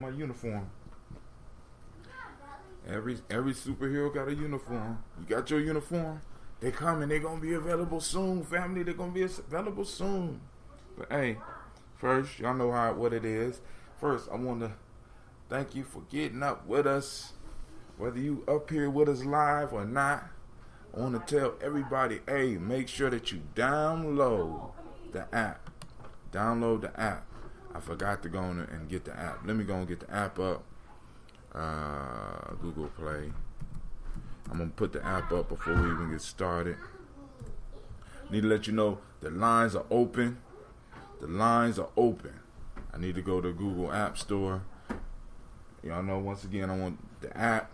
My uniform. Every superhero got a uniform. You got your uniform? They coming. They gonna be available soon, family. They're gonna be available soon. But hey, first, y'all know what it is. First, I want to thank you for getting up with us. Whether you up here with us live or not, I want to tell everybody, hey, make sure that you download the app. Download the app. I forgot to go on and get the app. Let me go and get the app up. Google Play. I'm going to put the app up before we even get started. Need to let you know the lines are open. The lines are open. I need to go to Google App Store. Y'all know, once again, I want the app.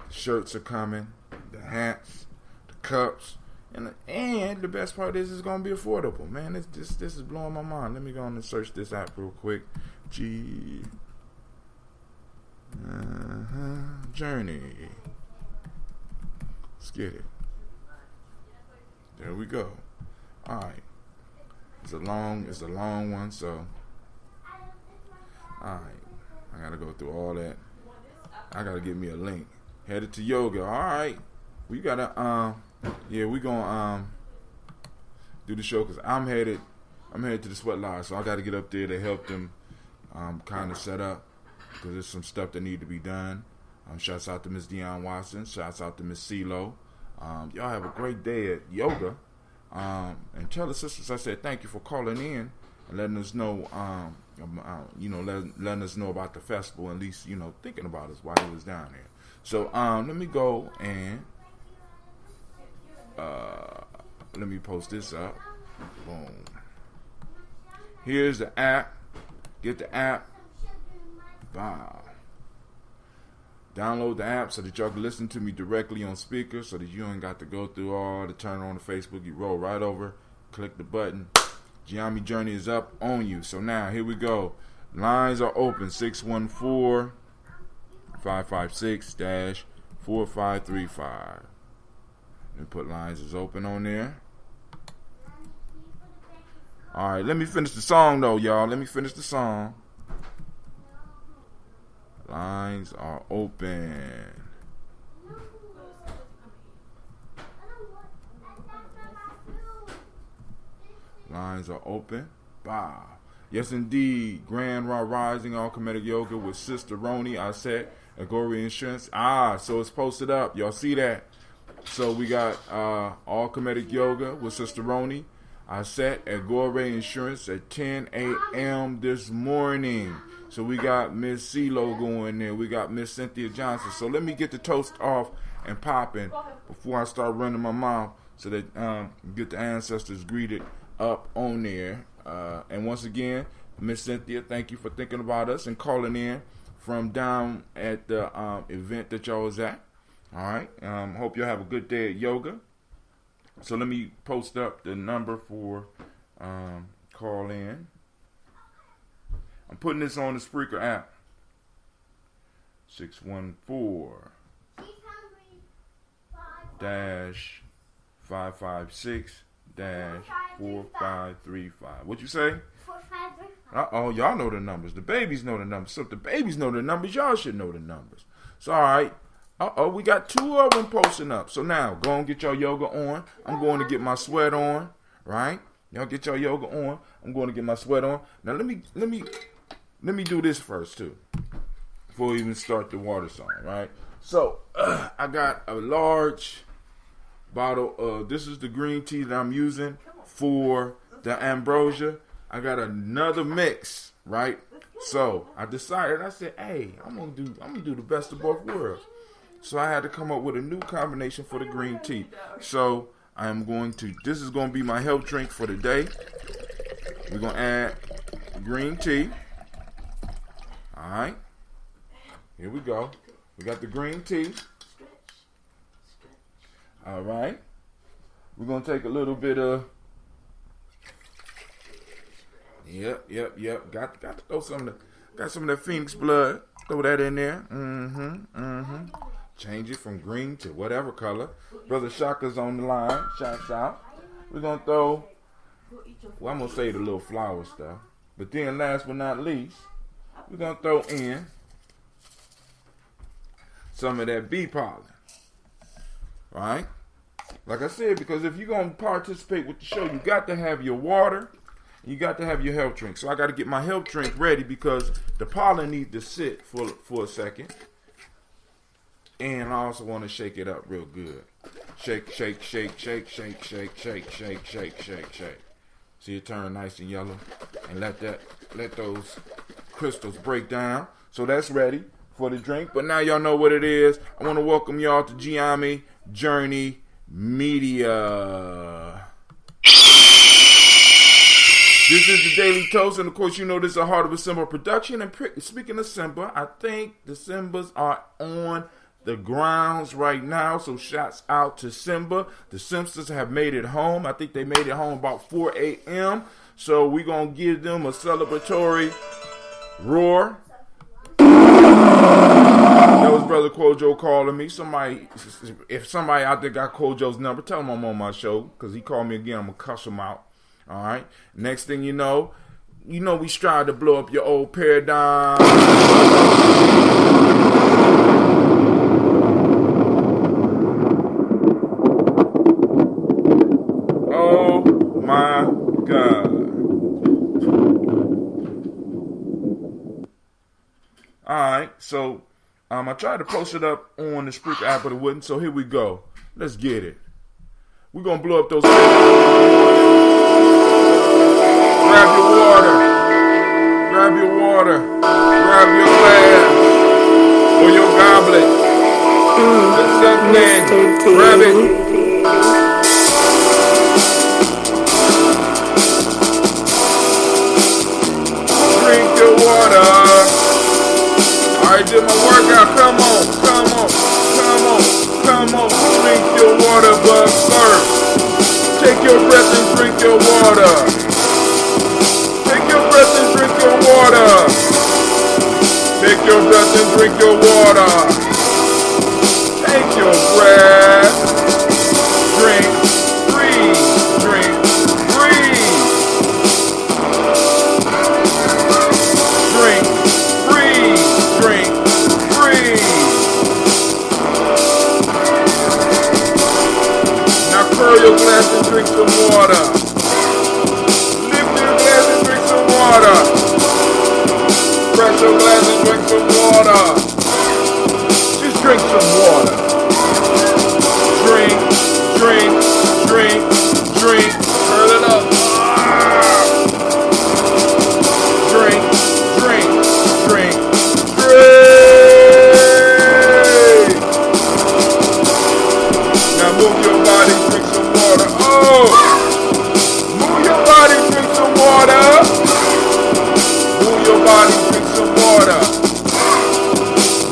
The shirts are coming. The hats. The cups. And the best part is it's going to be affordable. Man, this is blowing my mind. Let me go on and search this app real quick. Journey. Let's get it. There we go. Alright. It's a long one, so alright. I gotta go through all that. I gotta get me a link. Headed to yoga. Alright. We gotta we gonna do the show because I'm headed to the Sweat Lodge, so I got to get up there to help them kind of set up because there's some stuff that need to be done. Shouts out to Miss Deion Watson. Shouts out to Miss CeeLo. Y'all have a great day at yoga. And tell the sisters I said thank you for calling in and letting us know, letting us know about the festival, at least, thinking about us while he was down there. So let me go and let me post this up. Boom. Here's the app. Get the app. Wow. Download the app so that y'all can listen to me directly on speaker so that you ain't got to go through all the turn on the Facebook. You roll right over, click the button. Gye-Nyame Journey is up on you. So now, here we go. Lines are open. 614-556-4535. Let me put lines is open on there. Alright, let me finish the song though, y'all. Let me finish the song. Lines are open. Lines are open. Wow. Yes, indeed. Grand Rising All Comedic Yoga with Sister Roni. I said Agori Insurance. So it's posted up. Y'all see that? So we got All Comedic Yoga with Sister Roni. I sat at Gore Insurance at 10 a.m. this morning. So we got Miss CeeLo going there. We got Miss Cynthia Johnson. So let me get the toast off and popping before I start running my mouth so that get the ancestors greeted up on there. And once again, Miss Cynthia, thank you for thinking about us and calling in from down at the event that y'all was at. All right. Hope y'all have a good day at yoga. So let me post up the number for call in. I'm putting this on the Spreaker app. 614-556-4535. What you say? 4535. Y'all know the numbers. The babies know the numbers. So if the babies know the numbers, y'all should know the numbers. So all right. We got 2 of them posting up. So now, go and get your yoga on. I'm going to get my sweat on, right? Y'all get your yoga on. I'm going to get my sweat on. Now let me do this first too, before we even start the water song, right? So I got a large bottle of, this is the green tea that I'm using for the ambrosia. I got another mix, right? So I decided, I said, hey, I'm gonna do the best of both worlds. So I had to come up with a new combination for the green tea. So this is going to be my health drink for the day. We're going to add green tea. All right. Here we go. We got the green tea. All right. We're going to take a little bit of, Yep. Got to throw some of that Phoenix blood. Throw that in there. Change it from green to whatever color. Brother Shaka's on the line. Shouts out. We're going to throw, I'm going to say the little flower stuff. But then last but not least, we're going to throw in some of that bee pollen. Right? Like I said, because if you're going to participate with the show, you got to have your water. You got to have your health drink. So I got to get my health drink ready because the pollen needs to sit for a second. And I also want to shake it up real good. Shake, shake, shake, shake, shake, shake, shake, shake, shake, shake, shake. See it turn nice and yellow. And let those crystals break down. So that's ready for the drink. But now y'all know what it is. I want to welcome y'all to Gye-Nyame Journey Media. This is the Daily Toast, and of course, you know this is a Heart of a Simba production. And speaking of Simba, I think the Simbas are on the grounds right now. So shouts out to Simba. The Simpsons have made it home. I think they made it home about 4 a.m. So we're going to give them a celebratory roar. That was Brother Kojo calling me. If somebody out there got Kojo's number, tell him I'm on my show. Because he called me again, I'm going to cuss him out. All right. Next thing you know we strive to blow up your old paradigm. Oh my God. All right. So I tried to post it up on the Spreaker app, but it wouldn't. So here we go. Let's get it. We're gonna blow up those. Grab your water. Grab your water. Grab your glass. Or your goblet. That's something. Grab it. Drink your water. Alright, did my workout. Come on. Come on. Come on. Come on. Drink your water, but first, take your breath and drink your water. Take your breath and drink your water. Take your breath and drink your water. Take your breath. Drink, breathe, drink, breathe. Drink, breathe, drink, breathe. Now curl your glass and drink some water. Lift your glass and drink some water. Press your glass and drink some water. Just drink some water. Drink, drink, drink, drink. Curl it up. Drink, drink, drink, drink. Now move your body, drink some water. Oh! Move your body, drink some water. Move your body, drink some water.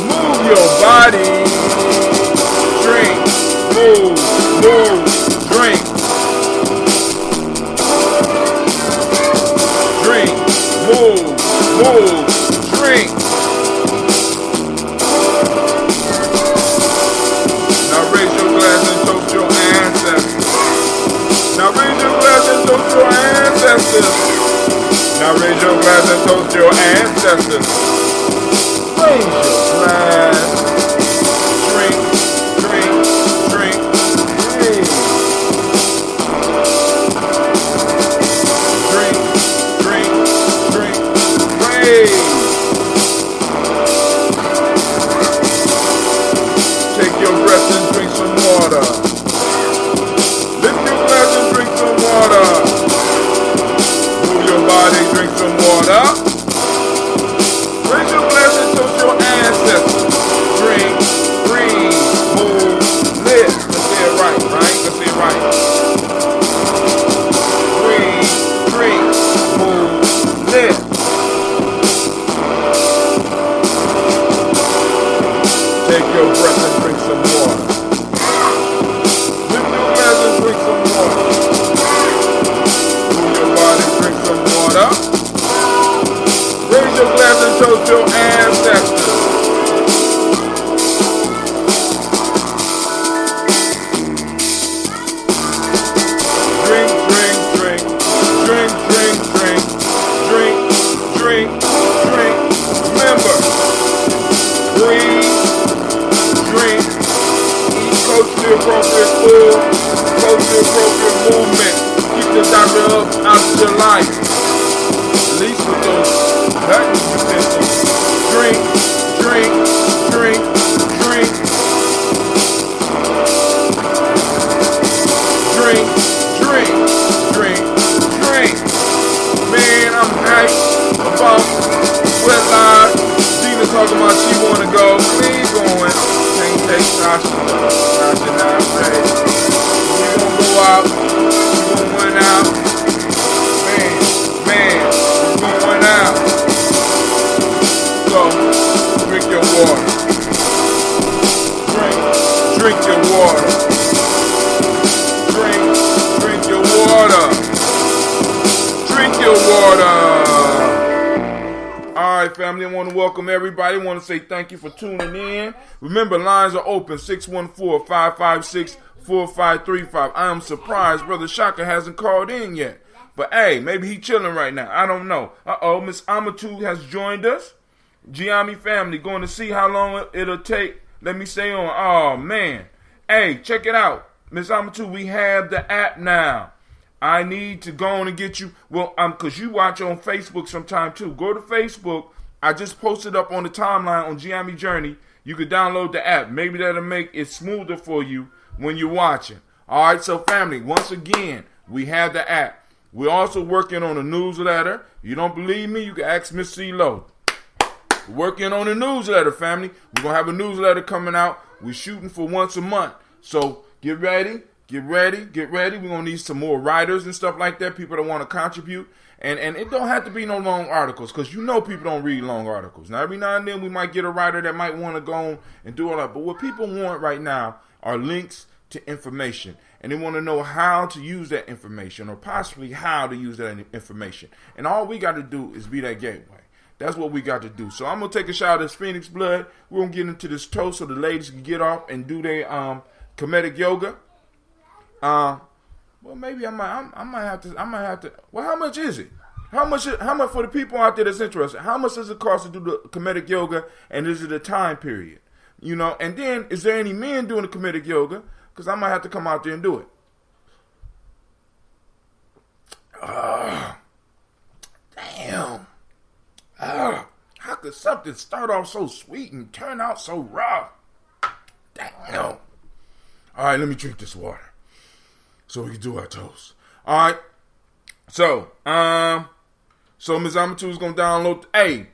Move your body. Drink, move, move, drink. Drink, move, move, drink. Now raise your glass and toast your ancestors. Now raise your glass and toast your ancestors. Now raise your glass and toast your ancestors. Raise your glass. Drink, drink, drink. Hey. Drink, drink, drink. Hey. Take your breath and drink some water. Lift your glass and drink some water. Move your body, drink some water. Raise your glass and toast your ancestors. Drink, breathe, move, live. Let's say it right, right? Let's say it right. Breathe, drink, move, live. Take your breath and drink some water. Lift your glass and drink some water. Move your body, drink some water. Raise your glass and toast your ancestors. Drink, drink, drink. Drink, drink, drink. Drink, drink, drink. Remember, breathe, full culture appropriate movement. Keep the doctor up out of your life. At least with those cutting utensils. Drink, drink, drink, drink. Drink, drink, drink, drink. Man, I'm hyped about Sweat Lodge. Dina talking about she wanna go. We ain't going. Can't take Sasha. Sasha not ready. We gonna go out. We gonna win out. Man, we win out. So, drink your water. Drink your water. Drink your water. Drink your water. All right, family, I want to welcome everybody. I want to say thank you for tuning in. Remember, lines are open, 614-556-4535. I am surprised Brother Shaka hasn't called in yet. But, hey, maybe he's chilling right now. I don't know. Miss Amatu has joined us. Gye-Nyame family, going to see how long it'll take. Let me stay on. Oh, man. Hey, check it out. Miss Amatu, we have the app now. I need to go on and get you. Well, because you watch on Facebook sometime too. Go to Facebook. I just posted up on the timeline on Gye-Nyame Journey. You can download the app. Maybe that'll make it smoother for you when you're watching. All right, so family, once again, we have the app. We're also working on a newsletter. You don't believe me? You can ask Miss CeeLo. Working on a newsletter, family. We're going to have a newsletter coming out. We're shooting for once a month. So get ready. Get ready. We're going to need some more writers and stuff like that, people that want to contribute. And it don't have to be no long articles, because you know people don't read long articles. Now, every now and then we might get a writer that might want to go on and do all that. But what people want right now are links to information. And they want to know how to use that information, or possibly how to use that information. And all we got to do is be that gateway. That's what we got to do. So I'm going to take a shot of this Phoenix blood. We're going to get into this toast so the ladies can get off and do their comedic yoga. Well, maybe I might have to. Well, how much is it? How much for the people out there that's interested? How much does it cost to do the comedic yoga, and is it a time period? You know, and then is there any men doing the comedic yoga? Because I might have to come out there and do it. Damn. How could something start off so sweet and turn out so rough? Damn. All right, let me drink this water so we can do our toast. All right. So Ms. Amatu is going to download. Hey,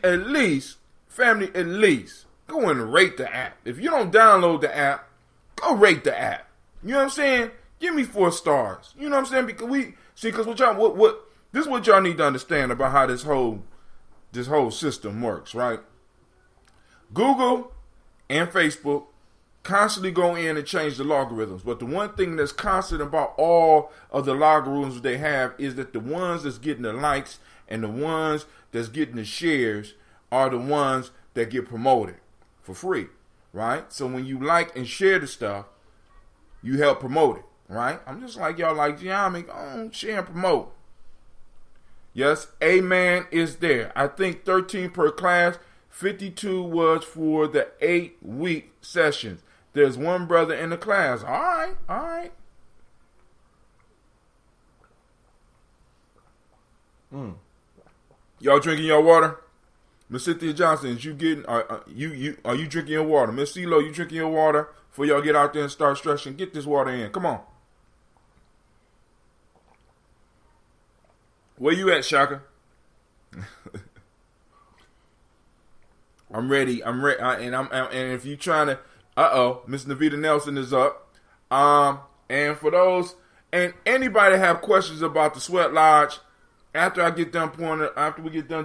at least, family, at least, go and rate the app. If you don't download the app, go rate the app. You know what I'm saying? Give me 4 stars. You know what I'm saying? Because this is what y'all need to understand about how this whole system works, right? Google and Facebook constantly go in and change the logarithms. But the one thing that's constant about all of the logarithms they have is that the ones that's getting the likes and the ones that's getting the shares are the ones that get promoted for free, right? So when you like and share the stuff, you help promote it, right? I'm just like y'all like Gye-Nyame, go on, share and promote. Yes, Amen is there. I think 13 per class, 52 was for the 8-week sessions. There's one brother in the class. All right. Y'all drinking your water? Miss Cynthia Johnson, is you getting? Are you drinking your water? Miss CeeLo, you drinking your water? Before y'all get out there and start stretching, get this water in. Come on. Where you at, Shaka? I'm ready. And if you trying to, Miss Navita Nelson is up. And for those and anybody have questions about the Sweat Lodge, after we get done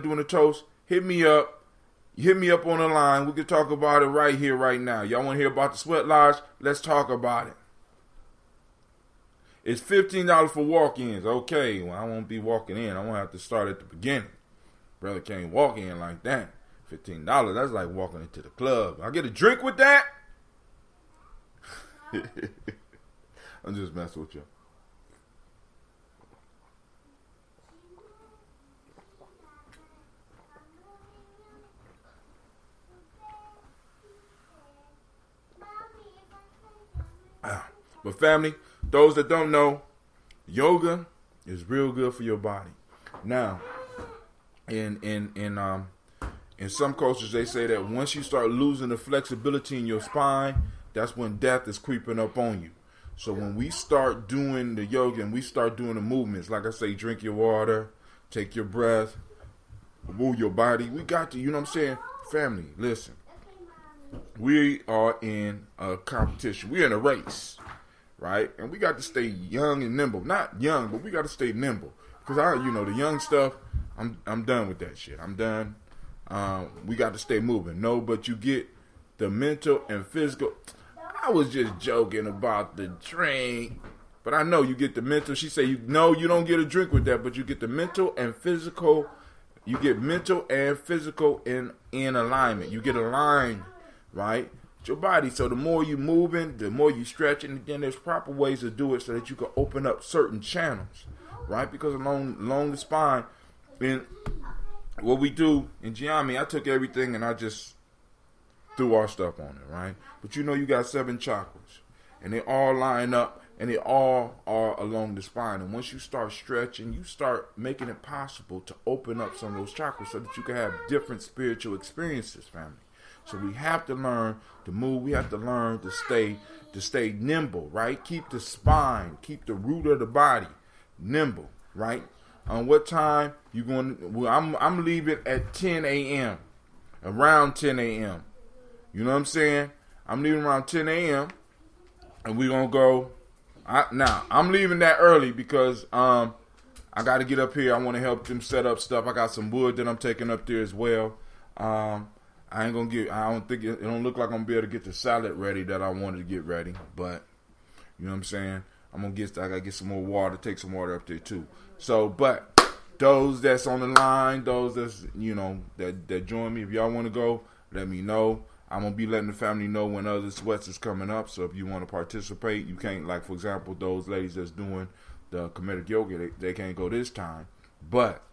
doing the toast, hit me up. Hit me up on the line. We can talk about it right here, right now. Y'all want to hear about the Sweat Lodge? Let's talk about it. It's $15 for walk-ins. Okay, well, I won't be walking in. I won't have to start at the beginning. Brother can't walk in like that. $15, that's like walking into the club. I get a drink with that? I'm just messing with you. But family, those that don't know, yoga is real good for your body. Now, in some cultures, they say that once you start losing the flexibility in your spine, that's when death is creeping up on you. So when we start doing the yoga and we start doing the movements, like I say, drink your water, take your breath, move your body. We got to, you know what I'm saying? Family, listen. We are in a competition. We're in a race, right? And we got to stay young and nimble. Not young, but we got to stay nimble. Because the young stuff, I'm done with that shit. I'm done. We got to stay moving. No, but you get the mental and physical. I was just joking about the drink, but I know you get the mental. She said, you don't get a drink with that, but you get the mental and physical. You get mental and physical in alignment. You get aligned, right? With your body. So the more you moving, the more you stretching. And then there's proper ways to do it so that you can open up certain channels, right? Because along the spine, and what we do in Gye-Nyame, I took everything and I just threw our stuff on it, right? But you got 7 chakras, and they all line up, and they all are along the spine. And once you start stretching, you start making it possible to open up some of those chakras so that you can have different spiritual experiences, family. So we have to learn to move. We have to learn to stay nimble, right? Keep the spine, keep the root of the body nimble, right? On what time you going? Well, I'm leaving at 10 a.m. Around 10 a.m. You know what I'm saying? I'm leaving around 10 a.m. and we're gonna go. Now I'm leaving that early because I got to get up here. I want to help them set up stuff. I got some wood that I'm taking up there as well. I don't think it don't look like I'm gonna be able to get the salad ready that I wanted to get ready. But you know what I'm saying? I gotta get some more water. Take some water up there too. So, but those that's on the line, those that's that join me. If y'all want to go, let me know. I'm going to be letting the family know when other sweats is coming up. So if you want to participate, you can't, like, for example, those ladies that's doing the comedic yoga, they can't go this time. But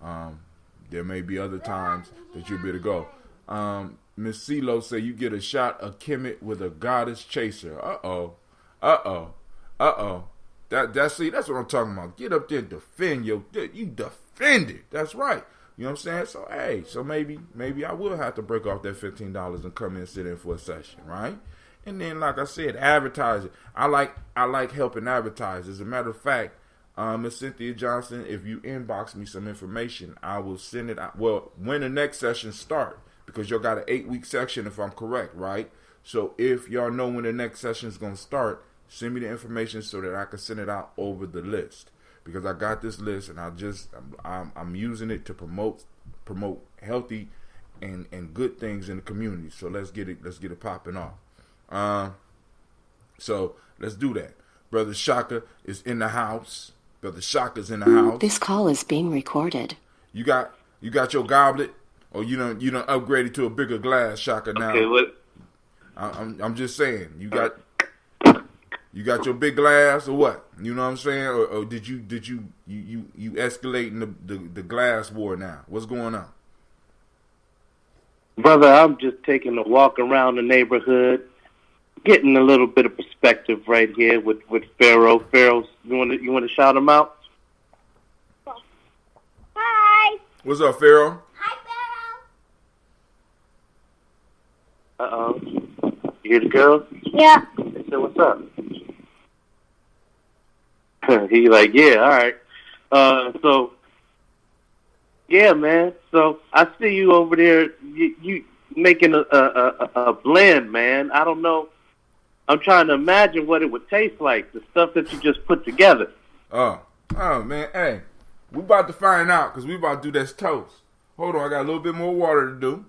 there may be other times that you'll be able to go. Miss CeeLo say you get a shot of Kemet with a goddess chaser. Uh-oh. That's what I'm talking about. Get up there and defend you defend it. That's right. You know what I'm saying? So maybe I will have to break off that $15 and come in and sit in for a session, right? And then, like I said, advertise it. I like helping advertise. As a matter of fact, Miss Cynthia Johnson, if you inbox me some information, I will send it out. Well, when the next session start, because y'all got an 8-week section if I'm correct, right? So if y'all know when the next session is going to start, send me the information so that I can send it out over the list. Because I got this list and I'm using it to promote healthy and good things in the community. So let's get it popping off. So let's do that. Brother Shaka is in the house. Brother Shaka's in the house. This call is being recorded. You got your goblet, or you done upgraded to a bigger glass, Shaka. Now, okay, what? I'm just saying, you got your big glass, or what? You know what I'm saying? Or did you escalating the glass war now? What's going on? Brother, I'm just taking a walk around the neighborhood, getting a little bit of perspective right here with Pharaoh. Pharaoh, you want to shout him out? Hi. What's up, Pharaoh? Hi, Pharaoh. Uh-oh. You hear the girls? Yeah. They said, what's up? He like, yeah, all right. So, yeah, man. So I see you over there. You making a blend, man. I don't know. I'm trying to imagine what it would taste like. The stuff that you just put together. Oh man. Hey, we about to find out because we about to do this toast. Hold on, I got a little bit more water to do.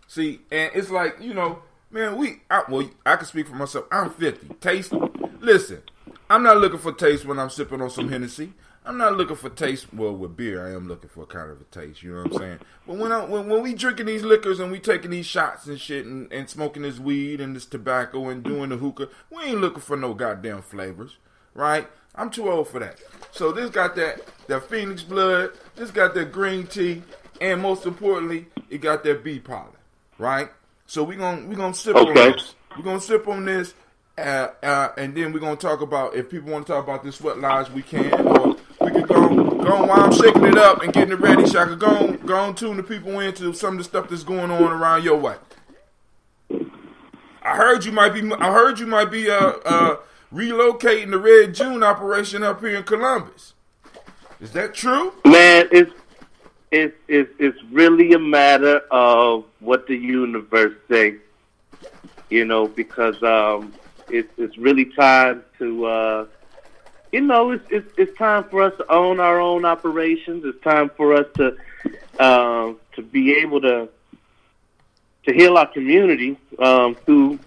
See, and it's like, man, I can speak for myself. I'm 50. Taste. Listen. I'm not looking for taste when I'm sipping on some Hennessy. I'm not looking for taste. Well, with beer, I am looking for kind of a taste. You know what I'm saying? But when we drinking these liquors and we taking these shots and shit and smoking this weed and this tobacco and doing the hookah, we ain't looking for no goddamn flavors, right? I'm too old for that. So this got that Phoenix blood. This got that green tea, and most importantly, it got that bee pollen, right? So we gonna sip on this. We're gonna sip on this, and then we're gonna talk about, if people want to talk about this sweat lodge, we can, or we can go on while I'm shaking it up and getting it ready. Shaka, go on, tune the people into some of the stuff that's going on around your way. I heard you might be relocating the Red June operation up here in Columbus. Is that true? Man, it's really a matter of what the universe say, because it's really time to it's time for us to own our own operations. It's time for us to be able to heal our community through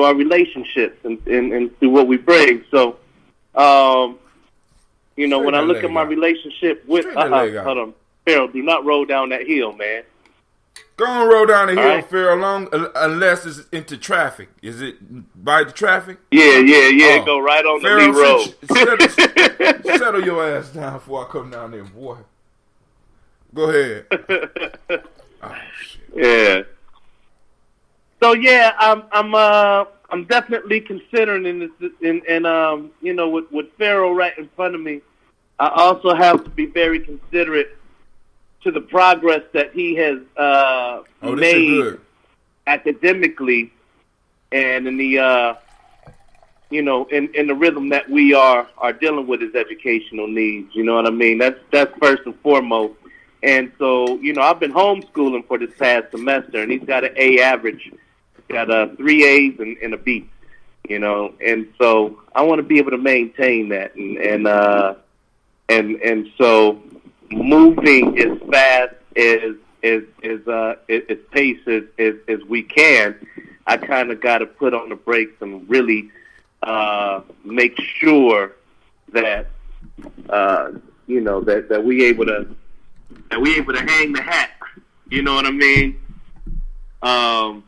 our relationships and through what we bring. So, when I look at my relationship with hold on, Pharaoh, do not roll down that hill, man. Go on, roll down the hill, right. Pharaoh, unless it's into traffic. Is it by the traffic? Yeah. Oh. Go right on Pharaoh, the Lee Road. Settle your ass down before I come down there, boy. Go ahead. Oh shit. Yeah. So yeah, I'm definitely considering with Pharaoh right in front of me, I also have to be very considerate to the progress that he has made academically and in the in the rhythm that we are dealing with his educational needs. You know what I mean? That's first and foremost. And so, I've been homeschooling for this past semester, and he's got an A average, got 3 A's and a B, and so I want to be able to maintain that, and so moving as fast as pace as we can, I kind of got to put on the brakes and really make sure that that we able to hang the hat. You know what I mean? And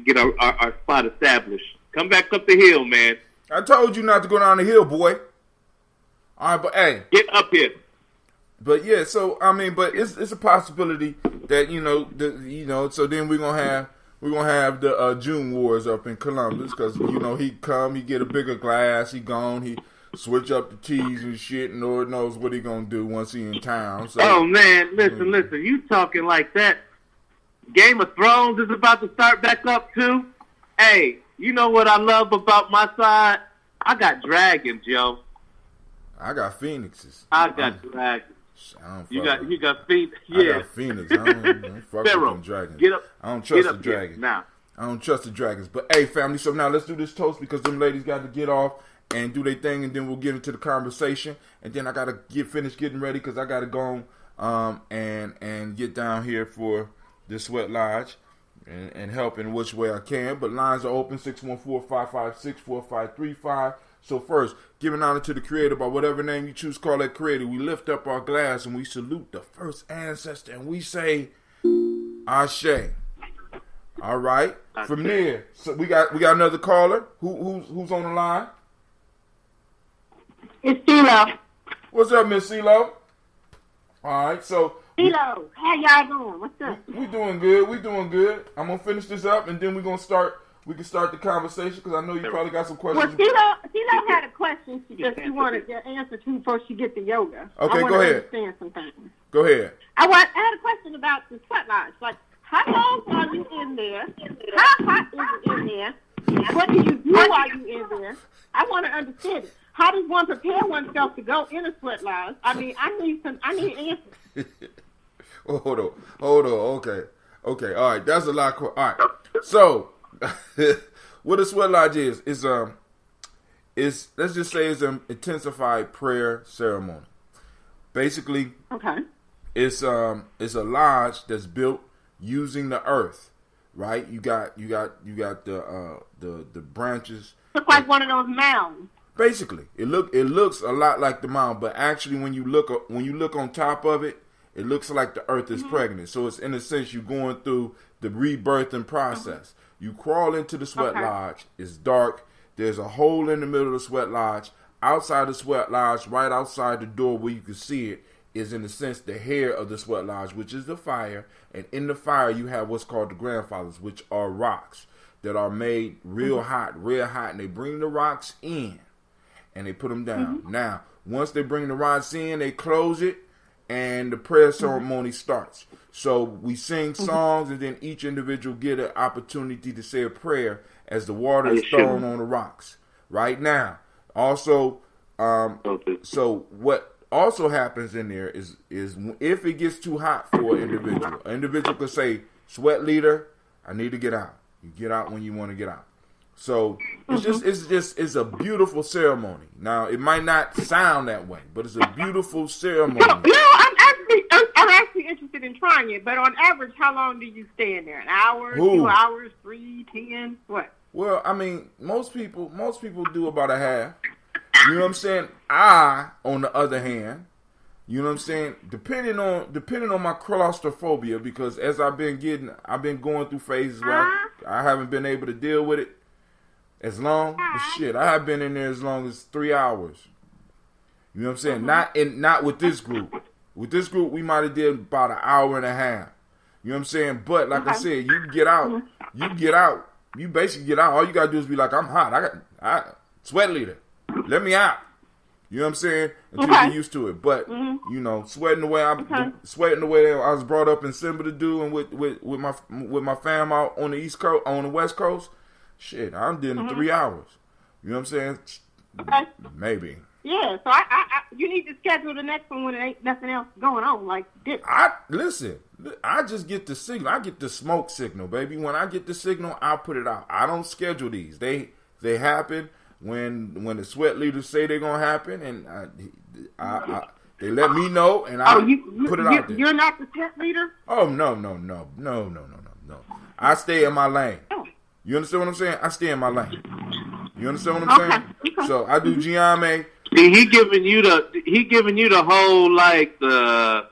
get our spot established. Come back up the hill, man. I told you not to go down the hill, boy. All right, but hey, get up here. But yeah, so I mean, but it's a possibility that so then we're gonna have the June Wars up in Columbus because he come, he get a bigger glass, he gone, he switch up the teas and shit, and Lord knows what he gonna do once he in town. So, oh man, listen, you talking like that? Game of Thrones is about to start back up too. Hey, you know what I love about my side? I got dragons, yo. I got phoenixes. I got dragons. You got Phoenix. Yeah. I got Phoenix. I don't fuck with them dragons. Get up. I don't trust the dragons. Now. I don't trust the dragons. But hey, family, so now let's do this toast because them ladies got to get off and do their thing, and then we'll get into the conversation. And then I got to finish getting ready because I got to go and get down here for the Sweat Lodge and help in which way I can. But lines are open, 614-556-4535. So first, giving honor to the Creator by whatever name you choose to call that Creator. We lift up our glass and we salute the first ancestor and we say, Ashe. All right. Ashe. From there, so we got another caller. Who's on the line? It's CeeLo. What's up, Miss CeeLo? All right, so CeeLo, how y'all doing? What's up? We doing good. I'm gonna finish this up and then we can start the conversation because I know you probably got some questions. Well, CeeLo had a question that she wanted to answer to before she get to yoga. Okay, go ahead. I want to understand some things. Go ahead. I had a question about the Sweat Lodge. Like, how long are you in there? How hot is it in there? What do you do while you're in there? I want to understand it. How does one prepare oneself to go in a Sweat Lodge? I mean, I need answers. Oh, hold on. Okay. All right. That's a lot. All right. So, what a Sweat Lodge is let's just say it's an intensified prayer ceremony. Basically, okay. It's a lodge that's built using the earth, right? You got the branches. Looks like one of those mounds. Basically, it looks a lot like the mound, but actually, when you look on top of it, it looks like the earth is pregnant. So it's in a sense you're going through the rebirthing process. You crawl into the Sweat Lodge. It's dark. There's a hole in the middle of the Sweat Lodge. Outside the Sweat Lodge, right outside the door where you can see it, is in a sense the hair of the sweat lodge, which is the fire. And in the fire, you have what's called the grandfathers, which are rocks that are made real hot, and they bring the rocks in and they put them down. Now, once they bring the rocks in, they close it and the prayer ceremony starts. So we sing songs and then each individual get an opportunity to say a prayer as the water is thrown on the rocks. Right now, also, so what also happens in there is if it gets too hot for an individual could say, "Sweat leader, I need to get out." You get out when you want to get out. So it's a beautiful ceremony. Now it might not sound that way, but it's a beautiful ceremony. I'm actually interested in trying it. But on average, how long do you stay in there? An hour, 2 hours, 3, 10, what? Well, I mean, most people do about a half. You know what I'm saying? I, on the other hand, you know what I'm saying, depending on my claustrophobia, because as I've been going through phases where I haven't been able to deal with it as long. But shit, I have been in there as long as 3 hours. You know what I'm saying? Not with this group. With this group, we might have did about an hour and a half. You know what I'm saying? But like I said, you get out. You basically get out. All you gotta do is be like, I'm hot. I sweat leader. Let me out. You know what I'm saying? Until you get used to it. But you know, sweating the way I was brought up in Simba to do, and with my fam out on the East Coast, on the West Coast, shit, I'm doing in 3 hours. You know what I'm saying? Maybe. Yeah. So you need to schedule the next one when there ain't nothing else going on like this. Listen. I just get the signal. I get the smoke signal, baby. When I get the signal, I'll put it out. I don't schedule these. They happen when the sweat leaders say they're gonna happen, and they let me know, and I put it out there. You're not the tent leader? Oh no. I stay in my lane. Oh. You understand what I'm saying? I stay in my lane. You understand what I'm saying? Okay. So I do Gye-Nyame. He giving you the whole like the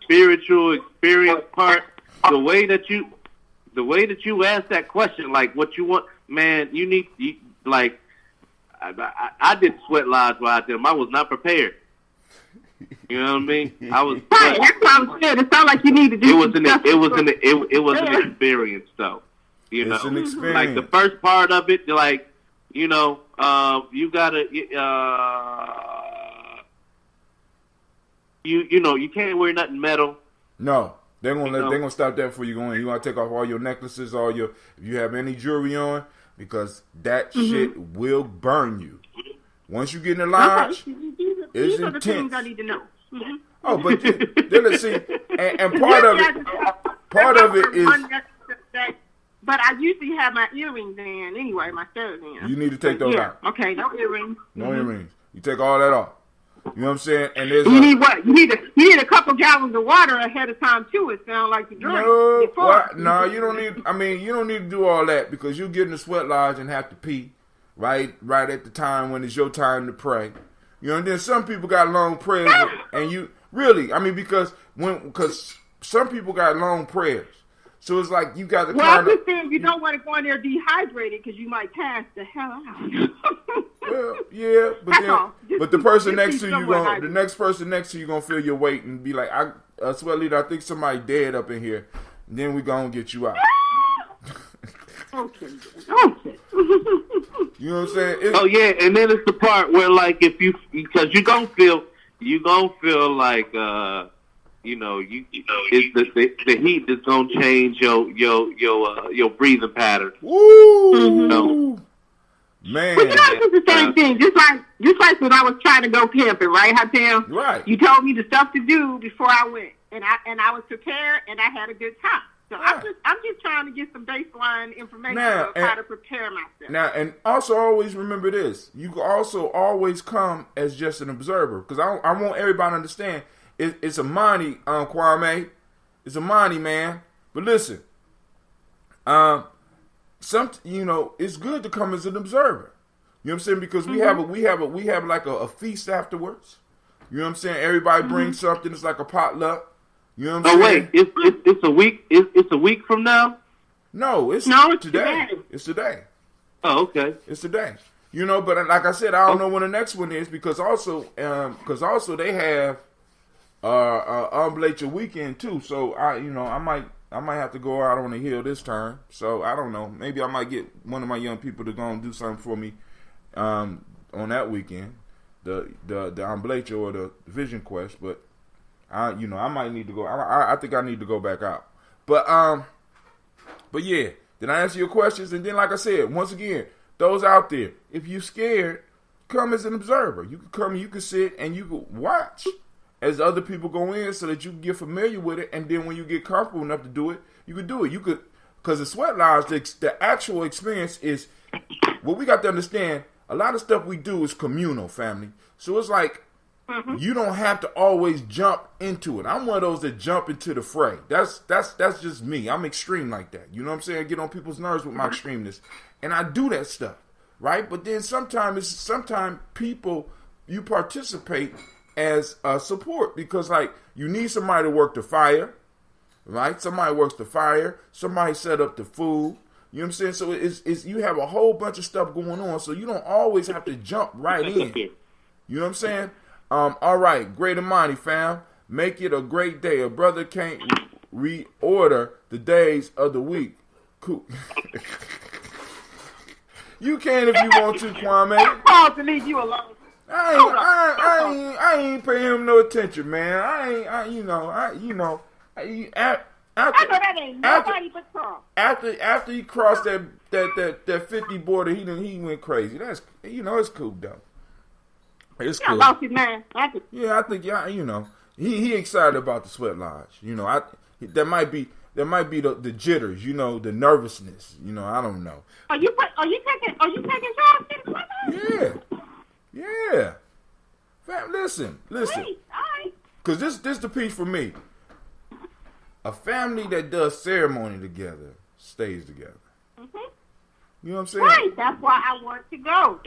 spiritual experience part. The way that you ask that question, like what you want, man. Like I did sweat lodge while out there. I was not prepared. You know what I mean? I was. Right, that's what I'm saying. It sounds like you need to do. It was an experience, though. You know, it's an experience. Like the first part of it, like you know, you gotta you know, you can't wear nothing metal. No, they're gonna stop that before you go in. You gotta take off all your necklaces, if you have any jewelry on, because that shit will burn you. Once you get in the lodge, it's these are intense. the things I need to know. Oh, but then let's see, and part of it is. But I usually have my earrings in anyway, my studs in. You need to take those out. Okay, no earrings. No earrings. You take all that off. You know what I'm saying? And there's you need what? You need a couple gallons of water ahead of time too. It sounds like you drink. No, you don't need. I mean, you don't need to do all that because you get in the sweat lodge and have to pee right at the time when it's your time to pray. You know, and then some people got long prayers, and you really, I mean, because some people got long prayers. So it's like you got to Well, I'm just saying you don't want to go in there dehydrated because you might pass the hell out. Well, yeah, but the person next to you the next person next to you gonna feel your weight and be like, sweat leader, I think somebody dead up in here. And then we gonna get you out. Okay. You know what I'm saying? And then it's the part where like because you gonna feel like you know, it's the heat that's gonna change your breathing pattern. Woo! You know? Man, but you know, it's the same thing. Just like when I was trying to go camping, right, Hatem? Right. You told me the stuff to do before I went, and I was prepared, and I had a good time. So right. I'm just trying to get some baseline information of how to prepare myself. Now, and also always remember this: you can also always come as just an observer, because I want everybody to understand. It's Imani, Kwame. It's Imani, man. But listen, it's good to come as an observer. You know what I'm saying? Because we have like a feast afterwards. You know what I'm saying? Everybody brings something. It's like a potluck. You know what I'm saying? Oh wait, it's a week. It's a week from now. No, it's today. It's today. Oh, okay. It's today. You know, but like I said, I don't know when the next one is because also they have unblate your weekend too. So I might have to go out on a hill this turn. So I don't know. Maybe I might get one of my young people to go and do something for me on that weekend, the unblate or the Vision Quest. But I might need to go. I think I need to go back out. But yeah. Did I answer your questions? And then, like I said, once again, those out there, if you're scared, come as an observer. You can come, you can sit, and you can watch as other people go in so that you can get familiar with it. And then when you get comfortable enough to do it, you can do it. You could, because the sweat lodge, the actual experience is, what we got to understand, a lot of stuff we do is communal, family. So it's like, you don't have to always jump into it. I'm one of those that jump into the fray. That's just me. I'm extreme like that. You know what I'm saying? I get on people's nerves with my extremeness. And I do that stuff, right? But then sometimes people, you participate as support because, like, you need somebody to work the fire, right? Somebody works the fire. Somebody set up the food. You know what I'm saying? So it's you have a whole bunch of stuff going on, so you don't always have to jump right in. You know what I'm saying? All right, great Imani, fam. Make it a great day. A brother can't reorder the days of the week. Cool. You can if you want to, Kwame. I'll to leave you alone. I ain't paying him no attention, man. I know that ain't nobody but Trump. After he crossed that 50 border, he went crazy. That's it's cool though. It's cool. Lost his mind. Yeah, I think he excited about the sweat lodge. That might be the jitters. The nervousness. I don't know. Are you taking Charles to the sweat lodge? Yeah. Fam, listen. Great. All right. Cause this the piece for me. A family that does ceremony together stays together. Mm-hmm. You know what I'm saying? Right. That's why I want to go.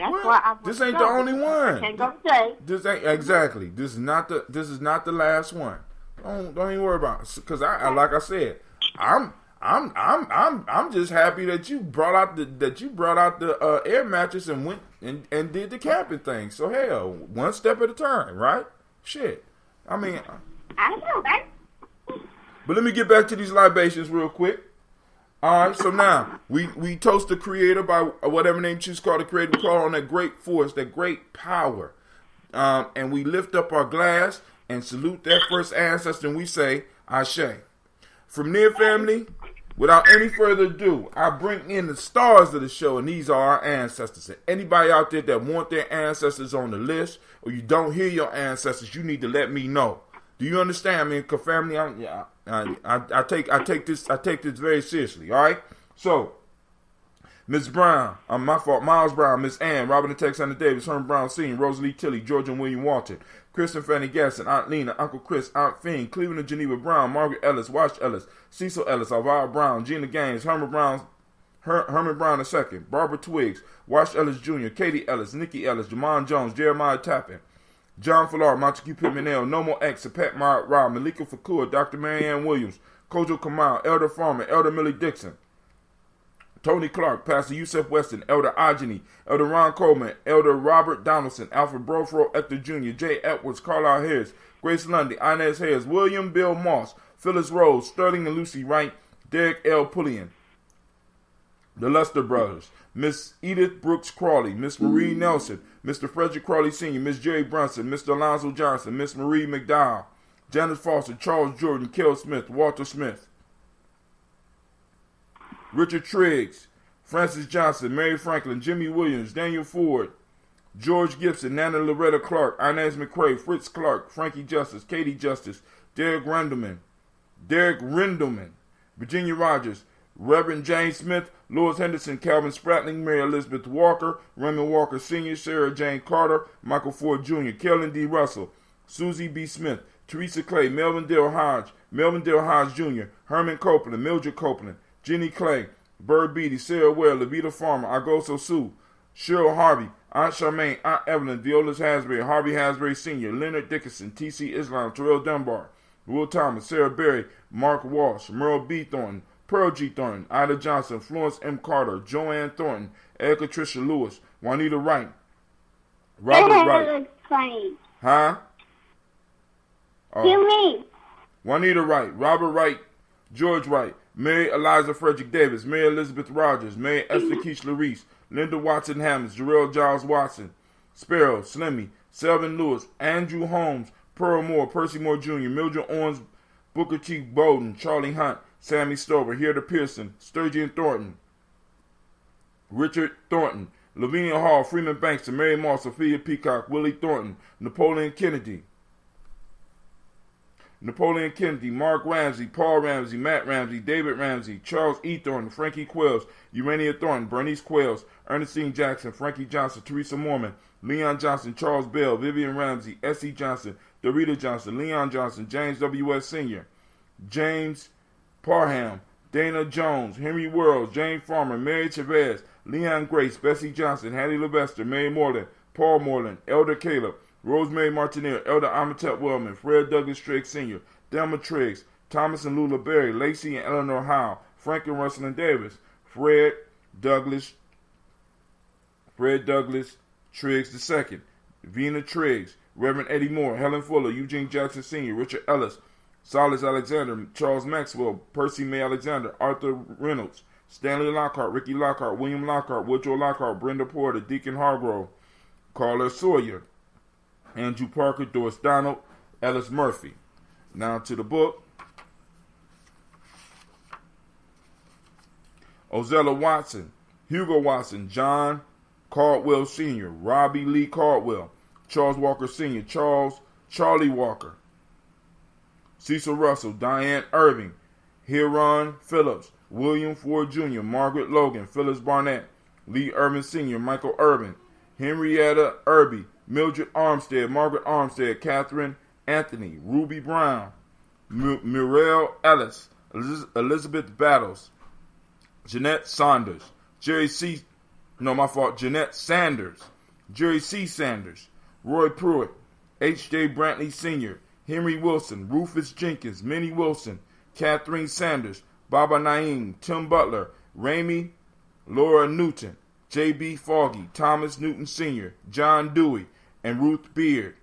This ain't the only one. I can't go today. This ain't exactly. This is not the last one. Don't even worry about it. Cause I like I said, I'm just happy that you brought out the air mattress and went and did the camping thing. So hell, one step at a time, right? Shit. I mean, I know, right? But let me get back to these libations real quick. All right, so now we toast the Creator by whatever name you choose to call the Creator. We call on that great force, that great power, and we lift up our glass and salute that first ancestor, and we say, Ashe. From there, family, without any further ado, I bring in the stars of the show, and these are our ancestors. And anybody out there that want their ancestors on the list, or you don't hear your ancestors, you need to let me know. Do you understand me? Cause family, I take this very seriously. All right. So, Miss Brown, my fault. Miles Brown, Miss Ann, Robert and Texana Davis, Herman Brown Sr., Rosalie Tilley, George and William Walton, Chris and Fanny Gasson, Aunt Lena, Uncle Chris, Aunt Fiend, Cleveland and Geneva Brown, Margaret Ellis, Wash Ellis, Cecil Ellis, Alvaro Brown, Gina Gaines, Herman Brown II, Barbara Twiggs, Wash Ellis Jr., Katie Ellis, Nikki Ellis, Jamon Jones, Jeremiah Tappan, John Fallar, Montague Pittman L, Nomo X, Pat Rob, Malika Fakua, Dr. Marianne Williams, Kojo Kamal, Elder Farmer, Elder Millie Dixon, Tony Clark, Pastor Yusef Weston, Elder Ajani, Elder Ron Coleman, Elder Robert Donaldson, Alfred Brofro, Hector Jr., Jay Edwards, Carlisle Harris, Grace Lundy, Inez Harris, William Bill Moss, Phyllis Rose, Sterling and Lucy Wright, Derek L. Pullian, the Luster Brothers, Miss Edith Brooks Crawley, Miss Marie Nelson, Mr. Frederick Crawley Sr., Miss Jerry Brunson, Mr. Alonzo Johnson, Miss Marie McDowell, Janice Foster, Charles Jordan, Kel Smith, Walter Smith, Richard Triggs, Francis Johnson, Mary Franklin, Jimmy Williams, Daniel Ford, George Gibson, Nana Loretta Clark, Inez McCrae, Fritz Clark, Frankie Justice, Katie Justice, Derek Rendelman, Virginia Rogers, Reverend James Smith, Louis Henderson, Calvin Spratling, Mary Elizabeth Walker, Raymond Walker Sr., Sarah Jane Carter, Michael Ford Jr., Kellen D. Russell, Susie B. Smith, Teresa Clay, Melvin Dale Hodge Jr., Herman Copeland, Mildred Copeland, Jenny Clay, Bird Beatty, Sarah Ware, Levita Farmer, Agoso Sue, Cheryl Harvey, Aunt Charmaine, Aunt Evelyn, Violas Hasbury, Harvey Hasbury Sr., Leonard Dickinson, T.C. Islam, Terrell Dunbar, Will Thomas, Sarah Berry, Mark Walsh, Merle B. Thornton, Pearl G. Thornton, Ida Johnson, Florence M. Carter, Joanne Thornton, Erica Tricia Lewis, Juanita Wright, Robert Wright. Huh? Jimmy. Juanita Wright, Robert Wright, George Wright, Mary Eliza Frederick Davis, Mary Elizabeth Rogers, Mary Esther Keishla Reese, Linda Watson Hammonds, Jarrell Giles Watson, Sparrow, Slimmy, Selvin Lewis, Andrew Holmes, Pearl Moore, Percy Moore Jr., Mildred Owens, Booker T. Bowden, Charlie Hunt, Sammy Stover, Hilda Pearson, Sturgeon Thornton, Richard Thornton, Lavinia Hall, Freeman Banks, Mary Moss, Sophia Peacock, Willie Thornton, Napoleon Kennedy, Mark Ramsey, Paul Ramsey, Matt Ramsey, David Ramsey, Charles E. Thornton, Frankie Quells, Urania Thornton, Bernice Quells, Ernestine Jackson, Frankie Johnson, Teresa Mormon, Leon Johnson, Charles Bell, Vivian Ramsey, S.E. Johnson, Dorita Johnson, Leon Johnson, James W.S. Sr., James Parham, Dana Jones, Henry Worrells, Jane Farmer, Mary Chavez, Leon Grace, Bessie Johnson, Hattie Levester, Mary Moreland, Paul Moreland, Elder Caleb, Rosemary Martineau, Elder Amitep Wellman, Fred Douglas Triggs Sr., Delma Triggs, Thomas and Lula Berry, Lacey and Eleanor Howe, Frank and Russell and Davis, Fred Douglas Triggs II, Vina Triggs, Reverend Eddie Moore, Helen Fuller, Eugene Jackson Sr., Richard Ellis, Silas Alexander, Charles Maxwell, Percy May Alexander, Arthur Reynolds, Stanley Lockhart, Ricky Lockhart, William Lockhart, Woodrow Lockhart, Brenda Porter, Deacon Hargrove, Carla Sawyer, Andrew Parker, Doris Donald, Ellis Murphy. Now to the book. Ozella Watson, Hugo Watson, John Caldwell Sr., Robbie Lee Caldwell, Charles Walker Sr., Charlie Walker, Cecil Russell, Diane Irving, Hiron Phillips, William Ford Jr., Margaret Logan, Phyllis Barnett, Lee Irvin Sr., Michael Irvin, Henrietta Irby, Mildred Armstead, Margaret Armstead, Catherine Anthony, Ruby Brown, Muriel Ellis, Elizabeth Battles, Jeanette Sanders, Jeanette Sanders, Jerry C. Sanders, Roy Pruitt, H.J. Brantley Sr., Henry Wilson, Rufus Jenkins, Minnie Wilson, Catherine Sanders, Baba Naeem, Tim Butler, Ramey, Laura Newton, J.B. Foggy, Thomas Newton Sr., John Dewey, and Ruth Beard,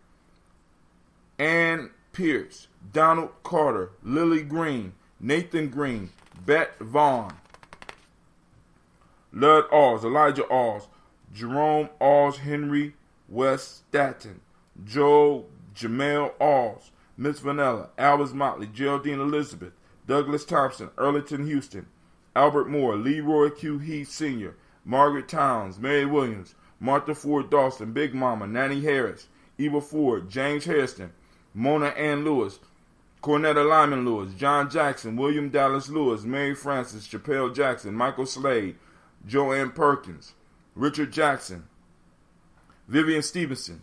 Ann Pierce, Donald Carter, Lily Green, Nathan Green, Bet Vaughn, Lud Alls, Elijah Alls, Jerome Alls, Henry West Staton, Joe Jamel Alls, Miss Vanilla, Albus Motley, Geraldine Elizabeth, Douglas Thompson, Earlington Houston, Albert Moore, Leroy Q. Heath Sr., Margaret Towns, Mary Williams, Martha Ford Dawson, Big Mama, Nanny Harris, Eva Ford, James Hairston, Mona Ann Lewis, Cornetta Lyman Lewis, John Jackson, William Dallas Lewis, Mary Frances, Chappelle Jackson, Michael Slade, Joanne Perkins, Richard Jackson, Vivian Stevenson,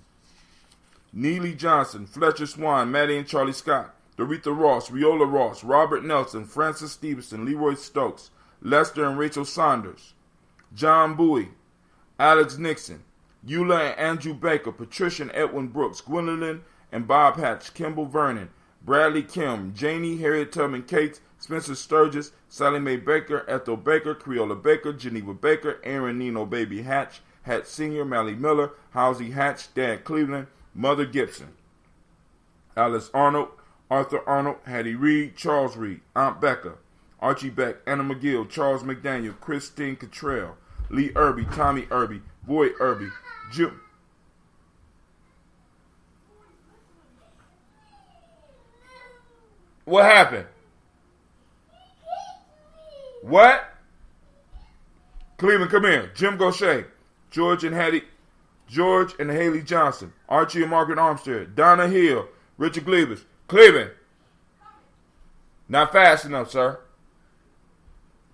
Neely Johnson, Fletcher Swan, Maddie and Charlie Scott, Doretha Ross, Riola Ross, Robert Nelson, Francis Stevenson, Leroy Stokes, Lester and Rachel Saunders, John Bowie, Alex Nixon, Eula and Andrew Baker, Patricia and Edwin Brooks, Gwendolyn and Bob Hatch, Kimball Vernon, Bradley Kim, Janie, Harriet Tubman Cates, Spencer Sturgis, Sally Mae Baker, Ethel Baker, Creola Baker, Geneva Baker, Aaron Nino Baby Hatch, Hatch Sr., Mally Miller, Halsey Hatch, Dad Cleveland, Mother Gibson, Alice Arnold, Arthur Arnold, Hattie Reed, Charles Reed, Aunt Becca, Archie Beck, Anna McGill, Charles McDaniel, Christine Cottrell, Lee Irby, Tommy Irby, Boyd Irby, Jim. What happened? What? Cleveland, come here. Jim Gaucher, George and Haley Johnson, Archie and Margaret Armstead, Donna Hill, Richard Glebus. Cleveland. Not fast enough, sir.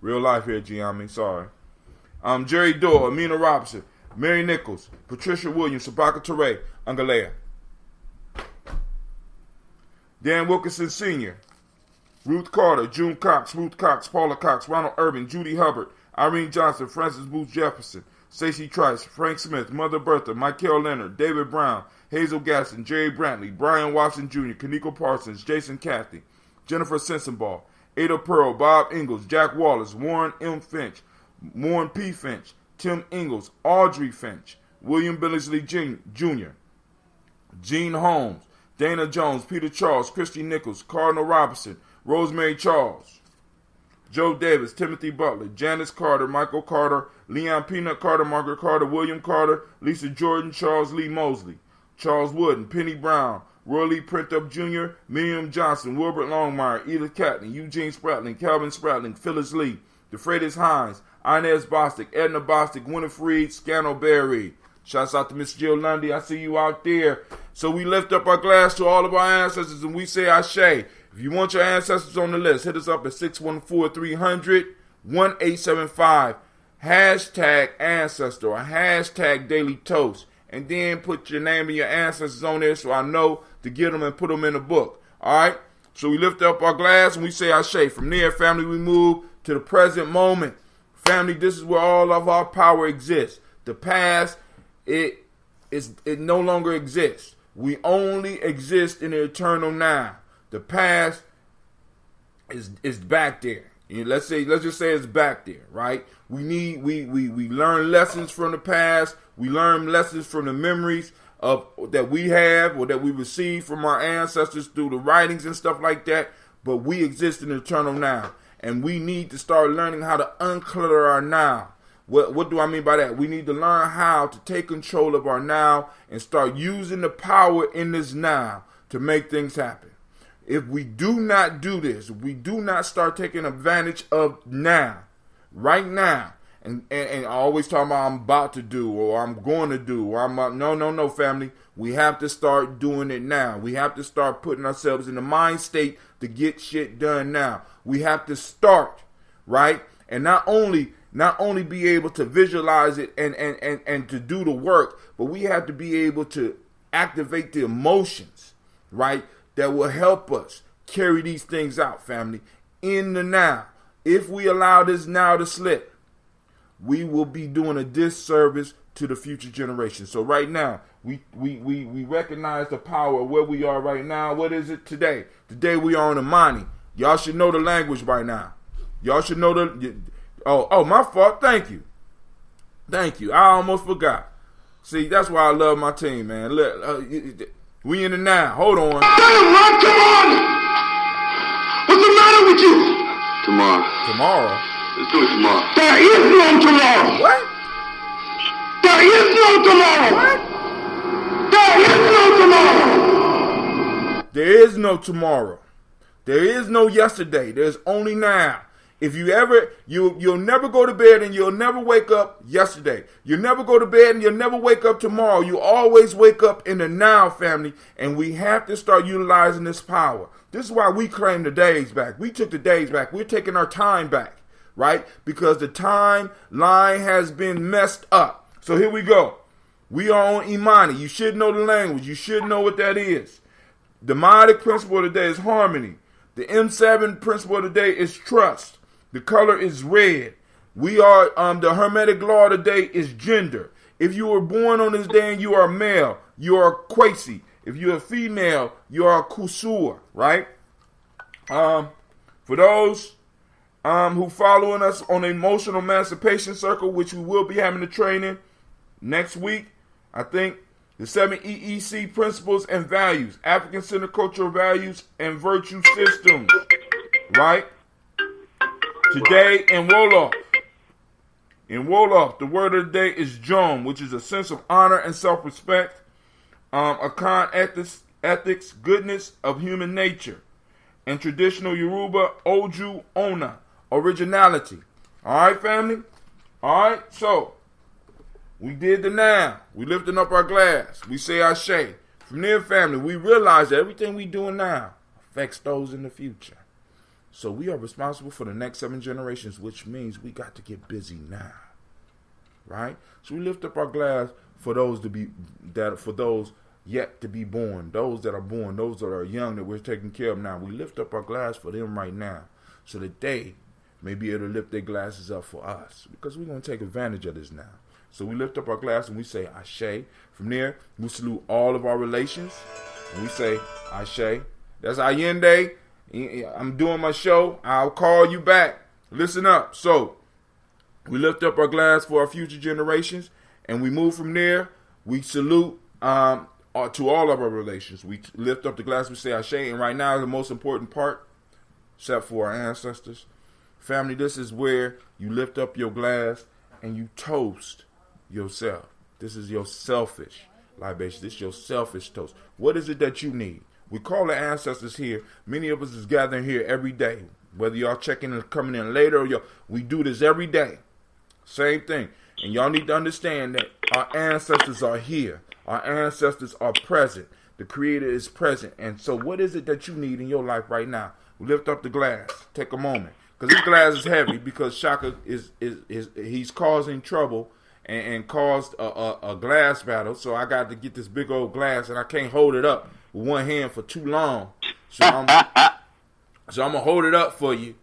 Real life here, Gye-Nyame. Sorry. Jerry Dorr, Amina Robinson, Mary Nichols, Patricia Williams, Sabaka Teray, Angalea. Dan Wilkinson Sr., Ruth Carter, June Cox, Ruth Cox, Paula Cox, Ronald Urban, Judy Hubbard, Irene Johnson, Francis Booth Jefferson, Stacey Trice, Frank Smith, Mother Bertha, Michael Leonard, David Brown, Hazel Gaston, Jerry Brantley, Brian Watson Jr., Kaneko Parsons, Jason Cathy, Jennifer Sensenball, Ada Pearl, Bob Ingalls, Jack Wallace, Warren M. Finch, Warren P. Finch, Tim Ingalls, Audrey Finch, William Billingsley Jr., Gene Holmes, Dana Jones, Peter Charles, Christy Nichols, Cardinal Robinson, Rosemary Charles, Joe Davis, Timothy Butler, Janice Carter, Michael Carter, Leon Peanut Carter, Margaret Carter, William Carter, Lisa Jordan, Charles Lee Mosley, Charles Wooden, Penny Brown, Roy Lee Printup Jr., Miriam Johnson, Wilbert Longmire, Edith Catney, Eugene Spratling, Calvin Spratling, Phyllis Lee, DeFreitas Hines, Inez Bostic, Edna Bostic, Winifred Scanoberry. Shouts out to Miss Jill Lundy. I see you out there. So we lift up our glass to all of our ancestors and we say Ashe. If you want your ancestors on the list, hit us up at 614-300-1875. Hashtag ancestor or hashtag daily toast. And then put your name and your ancestors on there so I know to get them and put them in the book. All right? So we lift up our glass and we say Ashe. From there, family, we move to the present moment. Family, this is where all of our power exists. The past, it no longer exists. We only exist in the eternal now. The past is back there. Let's just say it's back there, right? We learn lessons from the past. We learn lessons from the memories that we have or that we receive from our ancestors through the writings and stuff like that. But we exist in the eternal now, and we need to start learning how to unclutter our now. What do I mean by that? We need to learn how to take control of our now and start using the power in this now to make things happen. If we do not do this, if we do not start taking advantage of now, right now, and always talking about I'm about to do or I'm going to do or no, family. We have to start doing it now. We have to start putting ourselves in the mind state to get shit done now. We have to start, right? And not only be able to visualize it and to do the work, but we have to be able to activate the emotions, right? That will help us carry these things out, family, in the now. If we allow this now to slip, we will be doing a disservice to the future generation. So right now, we recognize the power of where we are right now. What is it today? Today we are on Imani. Y'all should know the language by now. Y'all should know Oh, my fault. Thank you. I almost forgot. See, that's why I love my team, man. Look, we in the now. Hold on. Damn, Ron, come on! What's the matter with you? Tomorrow? Let's do it tomorrow. There is no tomorrow. What? There is no tomorrow. What? There is no tomorrow. There is no tomorrow. There is no yesterday. There's only now. If you ever, you'll never go to bed and you'll never wake up yesterday. You'll never go to bed and you'll never wake up tomorrow. You always wake up in the now, family. And we have to start utilizing this power. This is why we claim the days back. We took the days back. We're taking our time back, right? Because the timeline has been messed up. So here we go. We are on Imani. You should know the language. You should know what that is. The Modic principle of the day is harmony. The M7 principle of the day is trust. The color is red. We are, the Hermetic law today is gender. If you were born on this day and you are male, you are Kwesi. If you are female, you are Kusua, right? For those who following us on the Emotional Emancipation Circle, which we will be having the training next week, I think the 7 EEC principles and values, African-centered cultural values and virtue systems, right? Today in Wolof. In Wolof, the word of the day is Jom, which is a sense of honor and self-respect, Akan ethics, goodness of human nature. And traditional Yoruba, Oju Ona, originality. All right, family? All right, so we did the now. We lifting up our glass. We say Ashe. From there, family, we realize that everything we doing now affects those in the future. So we are responsible for the next 7 generations, which means we got to get busy now, right? So we lift up our glass for those for those yet to be born, those that are born, those that are young that we're taking care of now. We lift up our glass for them right now, so that they may be able to lift their glasses up for us, because we're going to take advantage of this now. So we lift up our glass and we say Ashe. From there, we salute all of our relations, and we say Ashe. That's Allende. I'm doing my show. I'll call you back. Listen up. So we lift up our glass for our future generations, and we move from there. We salute to all of our relations. We lift up the glass, we say Ashe, and right now the most important part, except for our ancestors. Family, this is where you lift up your glass and you toast yourself. This is your selfish libation. This is your selfish toast. What is it that you need? We call the ancestors here. Many of us is gathering here every day. Whether y'all checking and coming in later or we do this every day. Same thing. And y'all need to understand that our ancestors are here. Our ancestors are present. The Creator is present. And so what is it that you need in your life right now? Lift up the glass. Take a moment. Because this glass is heavy because Shaka he's causing trouble and caused a glass battle. So I got to get this big old glass and I can't hold it up with one hand for too long. So I'm going to hold it up for you.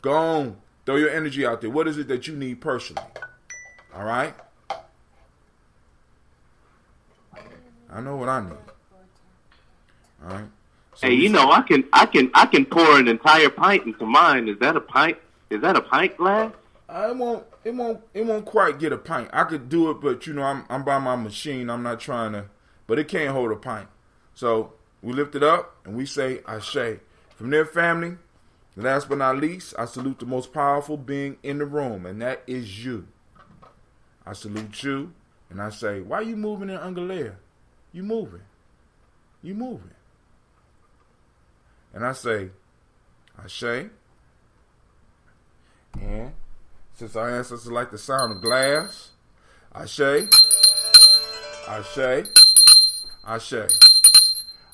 Go on. Throw your energy out there. What is it that you need personally? All right? I know what I need. All right? So hey, you know, I can pour an entire pint into mine. Is that a pint? Is that a pint glass? It won't quite get a pint. I could do it, but you know, I'm by my machine. I'm not trying to, but it can't hold a pint. So we lift it up and we say Ashe. From their family, last but not least, I salute the most powerful being in the room, and that is you. I salute you, and I say, why are you moving in Ungalea? You moving. You moving. And I say, Ashe. And since our ancestors like the sound of glass, Ashe. Ashe. Ashe.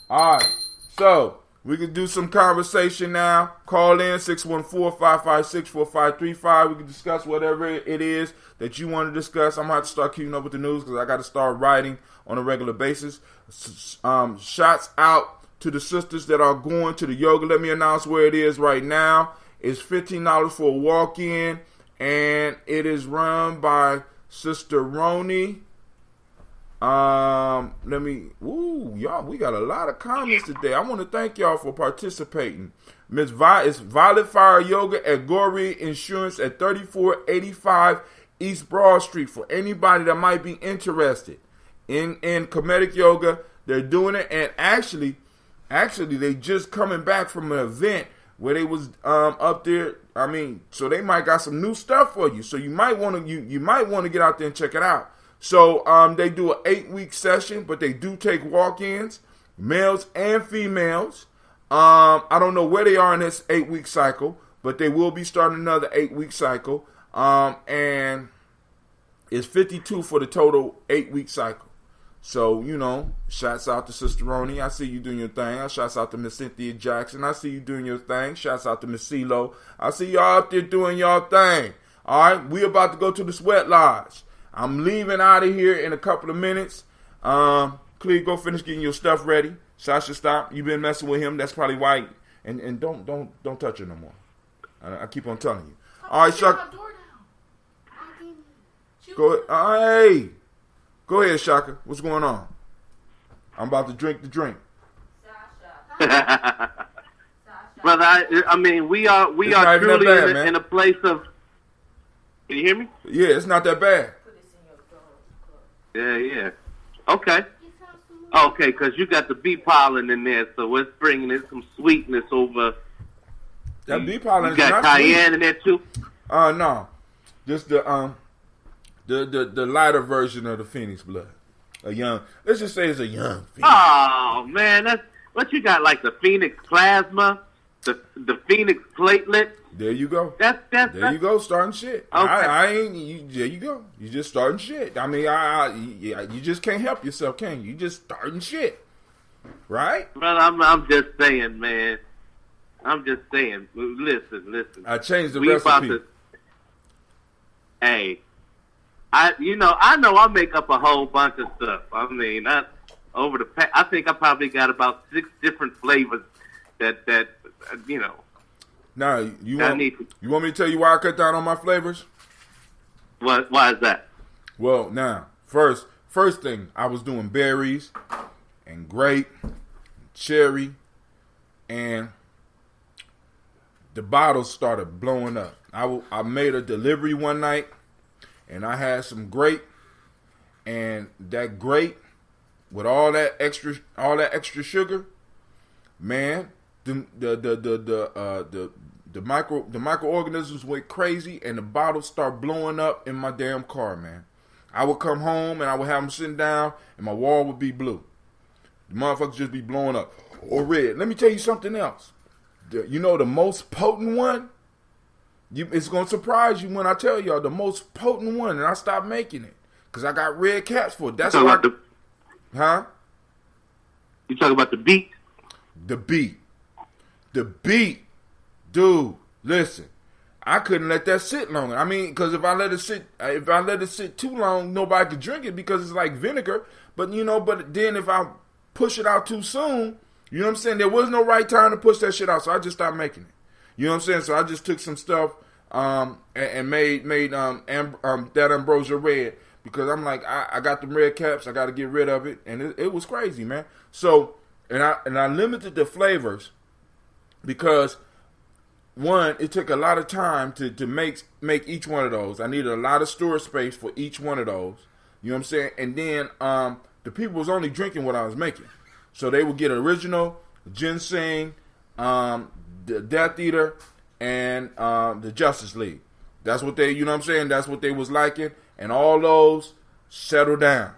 All right. So we can do some conversation now. Call in 614-556-4535. We can discuss whatever it is that you want to discuss. I'm going to have to start keeping up with the news because I got to start writing on a regular basis. Shots out to the sisters that are going to the yoga. Let me announce where it is right now. It's $15 for a walk-in, and it is run by Sister Roni. Y'all, we got a lot of comments today. I want to thank y'all for participating. It's Violet Fire Yoga at Goree Insurance at 3485 East Broad Street. For anybody that might be interested in comedic yoga, they're doing it. And actually, they just coming back from an event where they was up there. I mean, so they might got some new stuff for you. So you might want to get out there and check it out. So they do an 8-week session, but they do take walk-ins, males and females. I don't know where they are in this 8-week cycle, but they will be starting another 8-week cycle. And it's $52 for the total 8-week cycle. So, you know, shouts out to Sister Roni. I see you doing your thing. Shouts out to Miss Cynthia Jackson. I see you doing your thing. Shouts out to Miss CeeLo. I see y'all up there doing y'all thing. All right, we about to go to the Sweat Lodge. I'm leaving out of here in a couple of minutes. Cleve, go finish getting your stuff ready. Sasha, stop. You've been messing with him. That's probably why. And don't touch her no more. I keep on telling you. All right, Shaka. Go ahead. Hey. Go ahead, Shaka. What's going on? I'm about to drink the drink. Sasha. Brother, I mean, we are truly bad, in a place of. Can you hear me? Yeah, it's not that bad. Yeah. Okay, because you got the bee pollen in there, so it's bringing in some sweetness over. That bee pollen is not not cayenne sweet. In there too? No. Just the lighter version of the Phoenix blood. Let's just say it's a young Phoenix. Oh, man, that's what you got, like the Phoenix plasma, the Phoenix platelet. There you go. There you go, starting shit. Okay. There you go. You just starting shit. I mean, you just can't help yourself, can you? You just starting shit, right? Well, I'm just saying, man. I'm just saying. Listen. I changed the recipe. Hey, I know I make up a whole bunch of stuff. I mean, I think I probably got about 6 different flavors that you know. Now, you want me to tell you why I cut down on my flavors? Why is that? Well, now, first thing, I was doing berries and grape, and cherry, and the bottles started blowing up. I made a delivery one night, and I had some grape, and that grape with all that extra sugar, man, the microorganisms went crazy, and the bottles start blowing up in my damn car, man. I would come home and I would have them sitting down, and my wall would be blue. The motherfuckers just be blowing up or red. Let me tell you something else. The most potent one. It's gonna surprise you when I tell y'all the most potent one, and I stopped making it because I got red caps for it. That's why. You talking about the beat? The beat, dude. Listen, I couldn't let that sit long. I mean, because if I let it sit too long, nobody could drink it because it's like vinegar. But then if I push it out too soon, you know what I'm saying? There was no right time to push that shit out, so I just stopped making it. You know what I'm saying? So I just took some stuff and made that ambrosia red because I'm like, I got them red caps, I got to get rid of it, and it was crazy, man. So and I limited the flavors because one, it took a lot of time to make each one of those. I needed a lot of storage space for each one of those. You know what I'm saying? And then the people was only drinking what I was making, so they would get original ginseng, the Death Eater, and the Justice League. That's what they, you know what I'm saying? That's what they was liking, and all those settled down.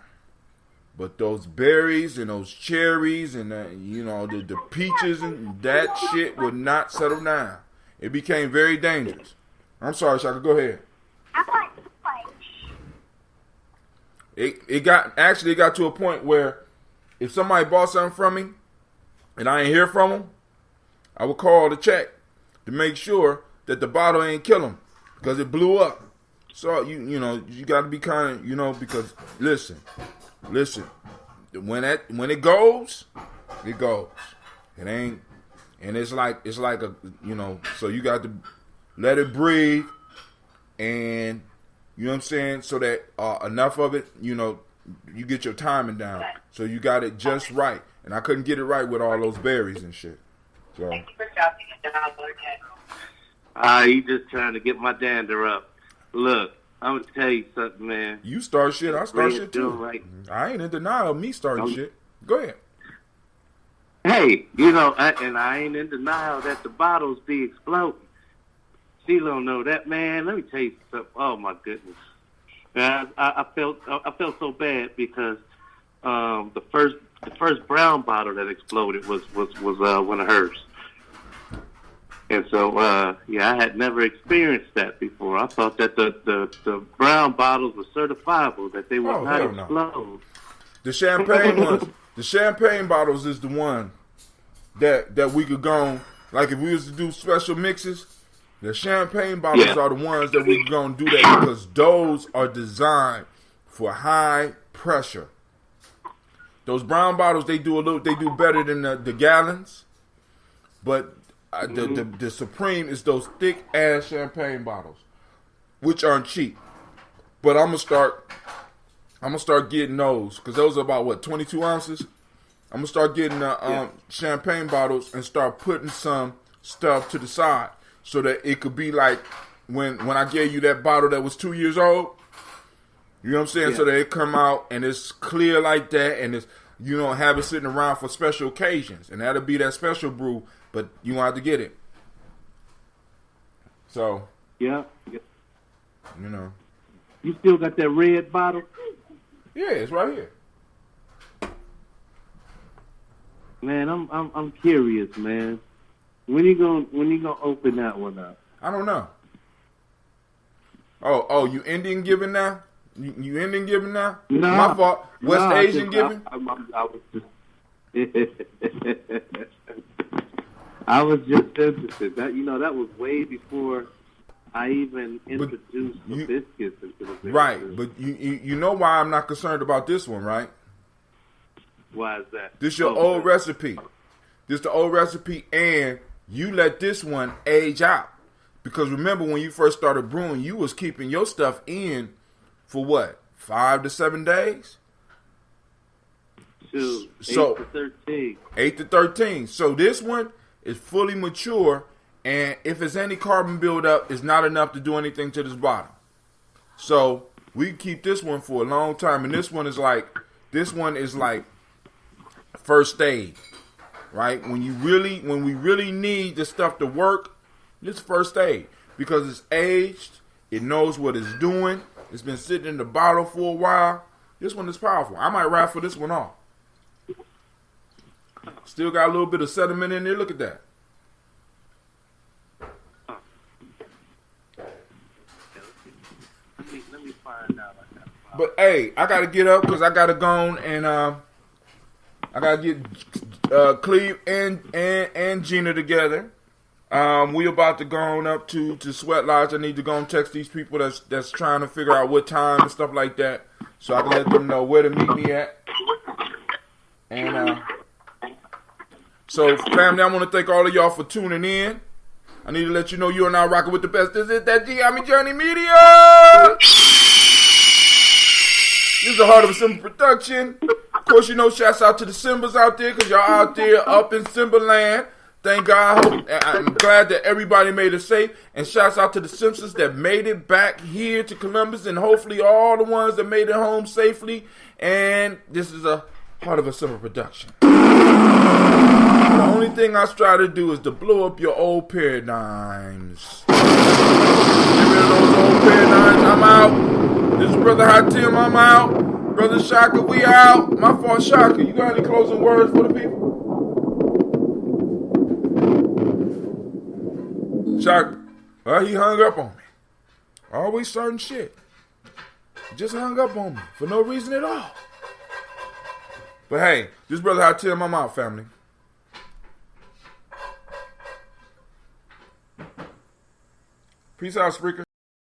But those berries and those cherries and the peaches and that shit would not settle down. It became very dangerous. I'm sorry, Shaka, go ahead. It got to a point where if somebody bought something from me and I ain't hear from them, I would call to check to make sure that the bottle ain't kill them because it blew up. So you got to be kind of because listen, when it goes, it goes. It ain't, and it's like a so you got to let it breathe, and you know what I'm saying, so that enough of it, you get your timing down. So you got it just right, and I couldn't get it right with all those berries and shit. So. You just trying to get my dander up. Look, I'm going to tell you something, man. You start shit, I start shit too. Right. I ain't in denial of me starting shit. Go ahead. Hey, and I ain't in denial that the bottles be exploding. She don't know that, man. Let me tell you something. Oh, my goodness. Man, I felt so bad because the first brown bottle that exploded was one of hers. And so, I had never experienced that before. I thought that the brown bottles were certifiable, that they would not explode. No. The champagne ones, the champagne bottles is the one that we could go, like if we was to do special mixes, the champagne bottles are the ones that we could go and do that because those are designed for high pressure. Those brown bottles, they do better than the gallons, but the Supreme is those thick ass champagne bottles, which aren't cheap. But I'm gonna start getting those because those are about 22 ounces. I'm gonna start getting the champagne bottles and start putting some stuff to the side so that it could be like when I gave you that bottle that was 2 years old. You know what I'm saying? Yeah. So that it come out and it's clear like that, and it's have it sitting around for special occasions, and that'll be that special brew. But you won't have to get it. So. Yeah. You still got that red bottle? Yeah, it's right here. Man, I'm curious, man. When you gonna open that one up? I don't know. Oh, you Indian giving now? You Indian giving now? No, my fault. West Asian giving? I was just. I was just interested. That was way before I even introduced the biscuits into the business. Right, but you know why I'm not concerned about this one, right? Why is that? This your old recipe. This the old recipe, and you let this one age out. Because remember when you first started brewing, you was keeping your stuff in for what? 5 to 7 days? 8 to 13. 8 to 13. So this one is fully mature, and if there's any carbon buildup, it's not enough to do anything to this bottom. So we keep this one for a long time, and this one is like first aid, right? When we really need this stuff to work, this first aid because it's aged, it knows what it's doing. It's been sitting in the bottle for a while. This one is powerful. I might raffle this one off. Still got a little bit of sediment in there. Look at that. Let me find out. But hey, I gotta get up because I gotta go on and I gotta get Cleve and Gina together. We about to go on up to Sweat Lodge. I need to go and text these people that's trying to figure out what time and stuff like that, so I can let them know where to meet me at. And so family, I want to thank all of y'all for tuning in. I need to let you know you are now rocking with the best. This is that Gye-Nyame Journey Media. This is the Heart of a Simba production. Of course, you know, shouts out to the Simbas out there because y'all out there up in Simba land. Thank God. I'm glad that everybody made it safe. And shouts out to the Simpsons that made it back here to Columbus and hopefully all the ones that made it home safely. And this is a Heart of a Simba production. The only thing I strive to do is to blow up your old paradigms. Get rid of those old paradigms. I'm out. This is Brother Hatim, I'm out. Brother Shaka, we out. My fault, Shaka. You got any closing words for the people? Shaka, well, he hung up on me. Always certain shit. He just hung up on me for no reason at all. But hey, this is Brother Hatim, I'm out, family. Peace out, Spreaker.